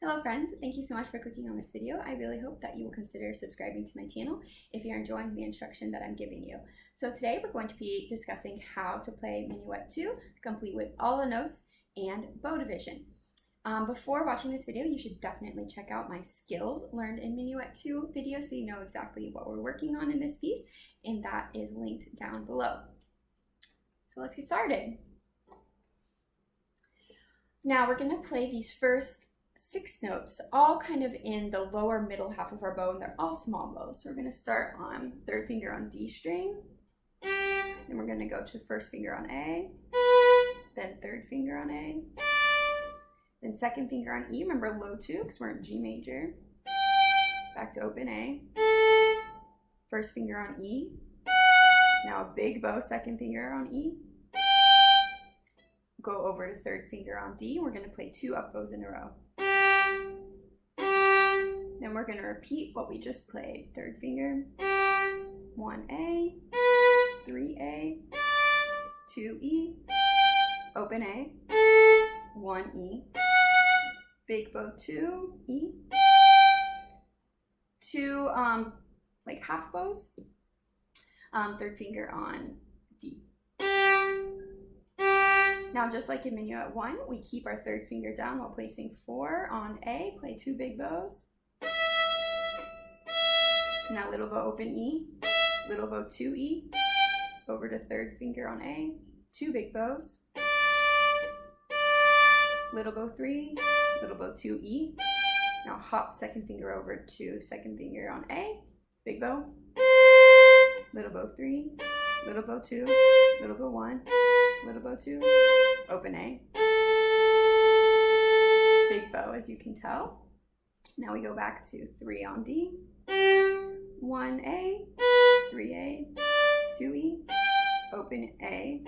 Hello friends, thank you so much for clicking on this video. I really hope that you will consider subscribing to my channel if you're enjoying the instruction that I'm giving you. So today we're going to be discussing how to play Minuet 2, complete with all the notes and bow division. Before watching this video, you should definitely check out my skills learned in Minuet 2 video so you know exactly what we're working on in this piece, and that is linked down below. So let's get started. Now we're going to play these first 6 notes, all kind of in the lower middle half of our bow, and they're all small bows. So we're going to start on 3rd finger on D string, then we're going to go to 1st finger on A, then 3rd finger on A, then 2nd finger on E. Remember low 2 because we're in G major, back to open A, 1st finger on E, now a big bow 2nd finger on E, go over to 3rd finger on D. We're going to play 2 up bows in a row. Then we're going to repeat what we just played. 3rd finger, 1A, 3A, 2E, open A, 1E, big bow 2E, 2 like half bows, 3rd finger on D. Now, just like in Minuet 1, we keep our 3rd finger down while placing 4 on A, play 2 big bows. Now little bow open E, little bow 2E, over to 3rd finger on A, 2 big bows. Little bow 3, little bow 2E. Now hop 2nd finger over to 2nd finger on A, big bow. Little bow 3, little bow 2, little bow 1, little bow 2, open A, big bow as you can tell. Now we go back to 3 on D, 1A, 3A, 2E, open A,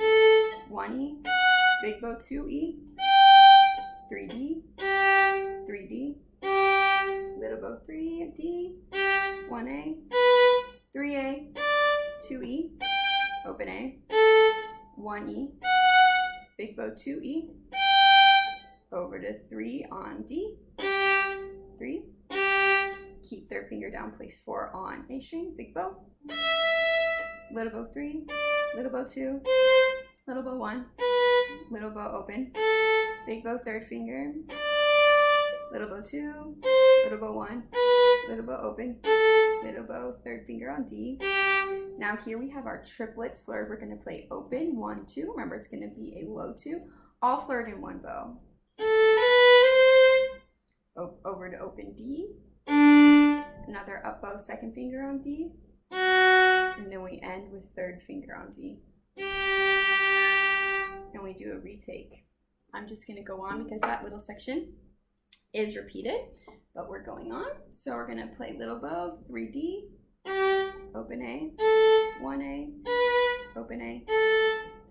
1E, big bow 2E, 3D, 3D, little bow 3, D, 1A, 3A, 2E, open A, 1E, big bow 2E, over to 3 on D, 3, keep 3rd finger down, place 4 on A string, big bow, little bow 3, little bow 2, little bow 1, little bow open, big bow 3rd finger, little bow 2, little bow 1, little bow open, little bow 3rd finger on D. Now here we have our triplet slur. We're going to play open 1, 2. Remember, it's going to be a low 2, all slurred in one bow. Over to open D, another up bow 2nd finger on D, and then we end with 3rd finger on D, and we do a retake. I'm just going to go on because that little section is repeated, but we're going on. So we're going to play little bow 3D, open A, 1A, open A,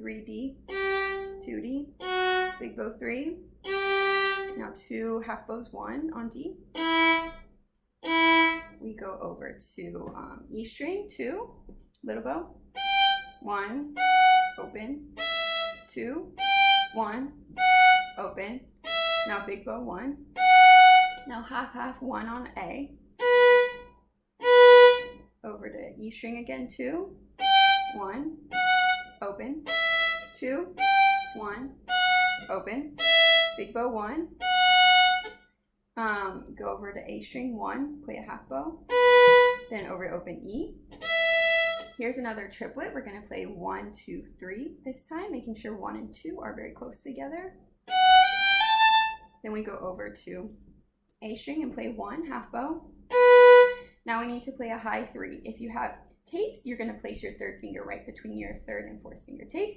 3D, 2D, big bow 3, now 2 half bows 1 on D. We go over to E string 2, little bow, 1, open, 2, 1, open, now big bow 1, now half 1 on A, over to E string again 2, 1, open, 2, 1, open, big bow 1, go over to A string 1, play a half bow, then over to open E. Here's another triplet. We're going to play 1, 2, 3 this time, making sure 1 and 2 are very close together. Then we go over to A string and play 1 half bow. Now we need to play a high 3. If you have tapes, you're going to place your 3rd finger right between your 3rd and 4th finger tapes.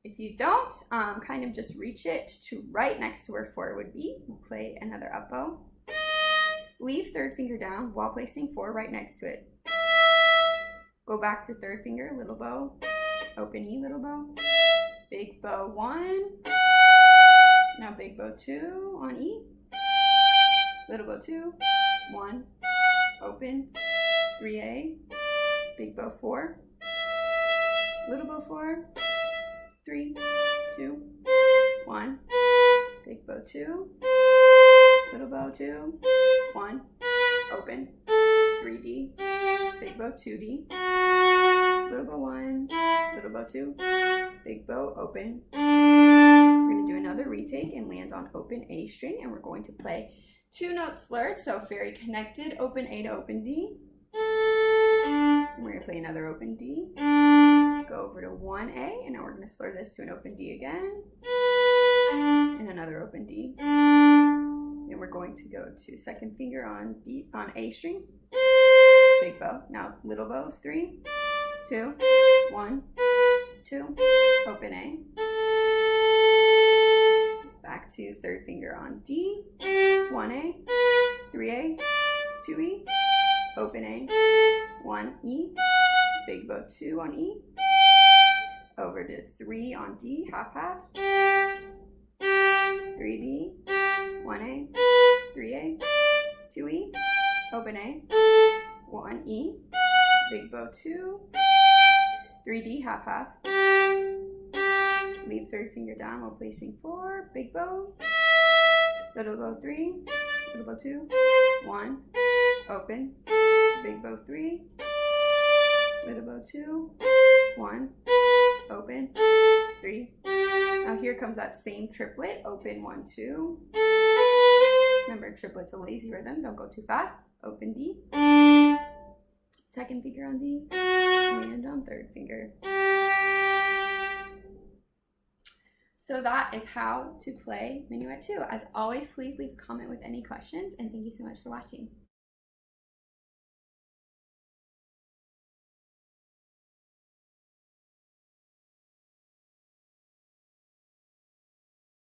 If you don't, kind of just reach it to right next to where 4 would be. We'll play another up bow. Leave 3rd finger down while placing 4 right next to it. Go back to 3rd finger, little bow, open E, little bow, big bow 1, now big bow 2 on E, little bow 2, 1, open, 3A, big bow 4, little bow 4, 3, 2, 1, big bow 2, little bow 2, 1, open, 3D, big bow 2D, little bow 1, little bow 2, big bow, open. We're going to do another retake and land on open A string, and we're going to play 2 notes slurred, so very connected, open A to open D. And we're going to play another open D, go over to 1A, and now we're going to slur this to an open D again, and another open D. And we're going to go to second finger on D on A string, big bow. Now little bows, 3, 2, 1, 2, open A. Back to third finger on D, 1A, 3A, 2E, open A, 1E, big bow 2 on E, over to 3 on D, half half, 3D, 1A, 3A, 2E, open A, 1E, big bow 2, 3D, half half, leave third finger down while placing 4, big bow, little bow 3, little bow 2, 1, open, big bow 3, little bow 2, 1, open, 3. Now here comes that same triplet, open 1, 2. Remember, triplet's a lazy rhythm, don't go too fast. Open D, second finger on D, and on third finger. So that is how to play Minuet 2. As always, please leave a comment with any questions, and thank you so much for watching.